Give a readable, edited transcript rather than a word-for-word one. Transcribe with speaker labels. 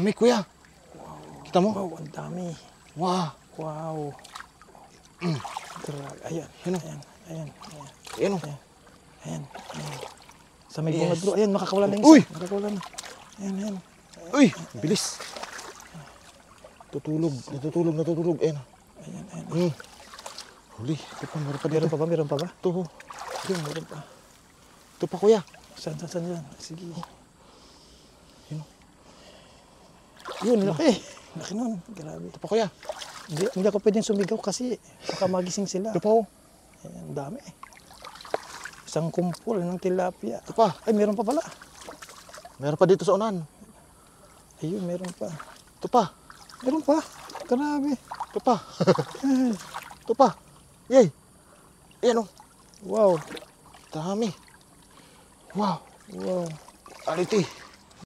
Speaker 1: Dami, kuya. Kita mo?
Speaker 2: Wow, ang dami.
Speaker 1: Wow.
Speaker 2: Wow. Grabe. Ayan,
Speaker 1: Ano?
Speaker 2: ayan, ayan, ayan.
Speaker 1: Ayan o.
Speaker 2: Ayan, ayan. Sa may
Speaker 1: Yes.
Speaker 2: bungad bro. Ayan, makakawala na yung
Speaker 1: Uy!
Speaker 2: isa. Makakawala na. Ayan, ayan.
Speaker 1: Uy, bilis. Natutulog. Ayan.
Speaker 2: Ayan, ayan.
Speaker 1: Huli. Ito pa, meron pa
Speaker 2: Meron
Speaker 1: dito.
Speaker 2: pa ba? Meron pa ba?
Speaker 1: Ito, oh.
Speaker 2: Yun, meron pa.
Speaker 1: Ito pa, kuya.
Speaker 2: Saan yan? Sige.
Speaker 1: Yun.
Speaker 2: Yun, laki. Laki nun. Grabe.
Speaker 1: Ito pa, kuya.
Speaker 2: Hindi ako pwedeng sumigaw kasi baka magising sila.
Speaker 1: Ito pa, oh.
Speaker 2: Ayan, dami. Isang kumpol ng tilapia.
Speaker 1: Ito pa.
Speaker 2: Ay, meron pa pala.
Speaker 1: Meron pa dito sa unan.
Speaker 2: Ayun, meron pa.
Speaker 1: Ito pa.
Speaker 2: Meron pa. Grabe.
Speaker 1: Ito pa. Ito pa. Yay. Ayan, oh.
Speaker 2: Wow.
Speaker 1: Dami. Wow.
Speaker 2: Wow.
Speaker 1: Aliti.